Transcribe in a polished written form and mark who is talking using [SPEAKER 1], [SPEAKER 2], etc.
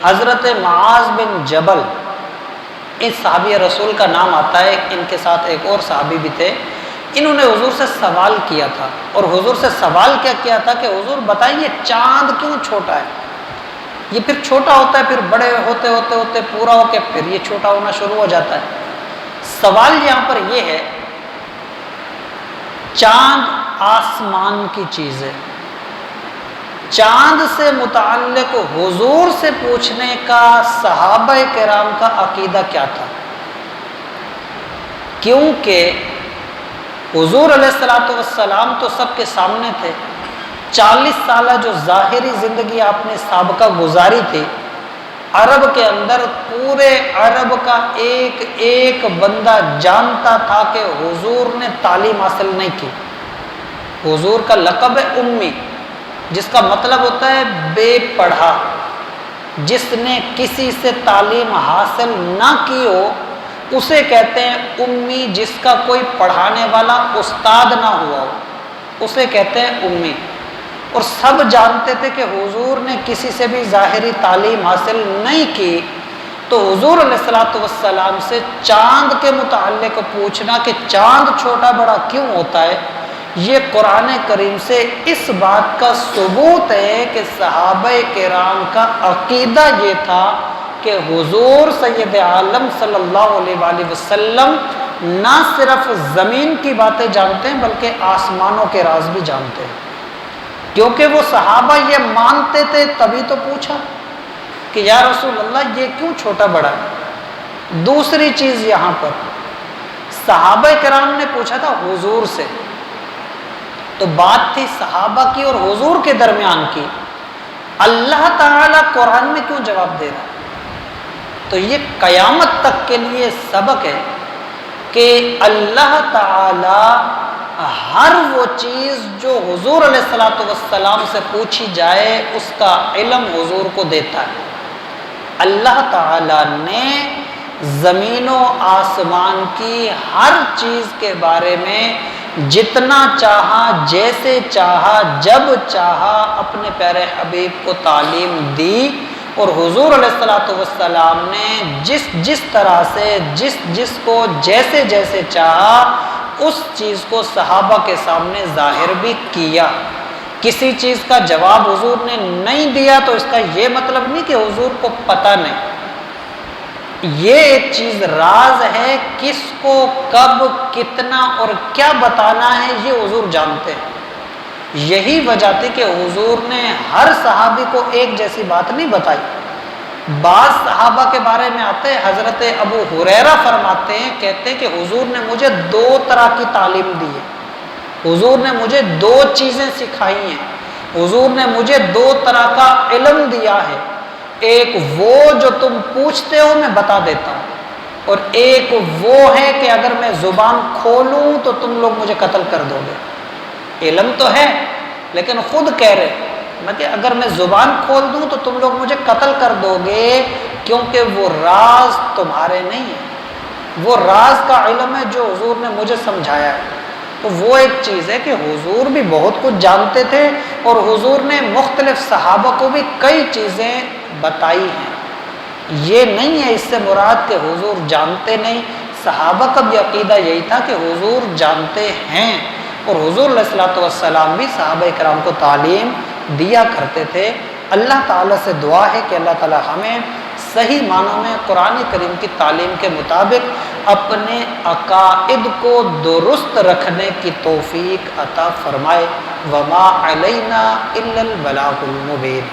[SPEAKER 1] حضرت معاذ بن جبل، اس صحابی رسول کا نام آتا ہے، ان کے ساتھ ایک اور صحابی بھی تھے، انہوں نے حضور سے سوال کیا تھا، اور حضور سے سوال کیا کیا تھا کہ حضور بتائیے چاند کیوں چھوٹا ہے؟ یہ پھر چھوٹا ہوتا ہے، پھر بڑے ہوتے ہوتے ہوتے پورا ہو کے پھر یہ چھوٹا ہونا شروع ہو جاتا ہے۔ سوال یہاں پر یہ ہے، چاند آسمان کی چیز ہے، چاند سے متعلق حضور سے پوچھنے کا صحابہ کرام کا عقیدہ کیا تھا؟ کیونکہ حضور علیہ الصلوۃ والسلام تو سب کے سامنے تھے، 40 سالہ جو ظاہری زندگی آپ نے سابقہ گزاری تھی، عرب کے اندر پورے عرب کا ایک ایک بندہ جانتا تھا کہ حضور نے تعلیم حاصل نہیں کی۔ حضور کا لقب ہے امی، جس کا مطلب ہوتا ہے بے پڑھا، جس نے کسی سے تعلیم حاصل نہ کی ہو اسے کہتے ہیں امی، جس کا کوئی پڑھانے والا استاد نہ ہوا ہو اسے کہتے ہیں امی۔ اور سب جانتے تھے کہ حضور نے کسی سے بھی ظاہری تعلیم حاصل نہیں کی، تو حضور علیہ الصلوۃ والسلام سے چاند کے متعلق پوچھنا کہ چاند چھوٹا بڑا کیوں ہوتا ہے، یہ قرآن کریم سے اس بات کا ثبوت ہے کہ صحابہ کرام کا عقیدہ یہ تھا کہ حضور سید عالم صلی اللہ علیہ وآلہ وسلم نہ صرف زمین کی باتیں جانتے ہیں بلکہ آسمانوں کے راز بھی جانتے ہیں، کیونکہ وہ صحابہ یہ مانتے تھے تبھی تو پوچھا کہ یا رسول اللہ یہ کیوں چھوٹا بڑا ہے۔ دوسری چیز یہاں پر صحابہ کرام نے پوچھا تھا حضور سے، تو بات تھی صحابہ کی اور حضور کے درمیان کی، اللہ تعالیٰ قرآن میں کیوں جواب دے رہا ہے؟ تو یہ قیامت تک کے لیے سبق ہے کہ اللہ تعالیٰ ہر وہ چیز جو حضور علیہ الصلوۃ والسلام سے پوچھی جائے اس کا علم حضور کو دیتا ہے۔ اللہ تعالیٰ نے زمین و آسمان کی ہر چیز کے بارے میں جتنا چاہا، جیسے چاہا، جب چاہا اپنے پیارے حبیب کو تعلیم دی، اور حضور علیہ الصلوۃ والسلام نے جس طرح سے جس کو جیسے جیسے چاہا اس چیز کو صحابہ کے سامنے ظاہر بھی کیا۔ کسی چیز کا جواب حضور نے نہیں دیا تو اس کا یہ مطلب نہیں کہ حضور کو پتہ نہیں، یہ ایک چیز راز ہے، کس کو کب کتنا اور کیا بتانا ہے یہ حضور جانتے ہیں۔ یہی وجہ تھی کہ حضور نے ہر صحابی کو ایک جیسی بات نہیں بتائی۔ بعض صحابہ کے بارے میں آتے ہیں، حضرت ابو ہریرہ فرماتے ہیں، کہتے ہیں کہ حضور نے مجھے 2 طرح کی تعلیم دی ہے، حضور نے مجھے 2 چیزیں سکھائی ہیں، حضور نے مجھے 2 طرح کا علم دیا ہے، ایک وہ جو تم پوچھتے ہو میں بتا دیتا ہوں، اور ایک وہ ہے کہ اگر میں زبان کھولوں تو تم لوگ مجھے قتل کر دو گے۔ علم تو ہے لیکن خود کہہ رہے کہ اگر میں زبان کھول دوں تو تم لوگ مجھے قتل کر دو گے، کیونکہ وہ راز تمہارے نہیں ہے، وہ راز کا علم ہے جو حضور نے مجھے سمجھایا ہے۔ تو وہ ایک چیز ہے کہ حضور بھی بہت کچھ جانتے تھے، اور حضور نے مختلف صحابہ کو بھی کئی چیزیں بتائی ہیں۔ یہ نہیں ہے اس سے مراد کہ حضور جانتے نہیں، صحابہ کا بھی عقیدہ یہی تھا کہ حضور جانتے ہیں، اور حضور علیہ الصلوۃ والسلام بھی صحابہ کرام کو تعلیم دیا کرتے تھے۔ اللہ تعالیٰ سے دعا ہے کہ اللہ تعالیٰ ہمیں صحیح معنوں میں قرآن کریم کی تعلیم کے مطابق اپنے عقائد کو درست رکھنے کی توفیق عطا فرمائے۔ وما علینا الا البلاغ المبین۔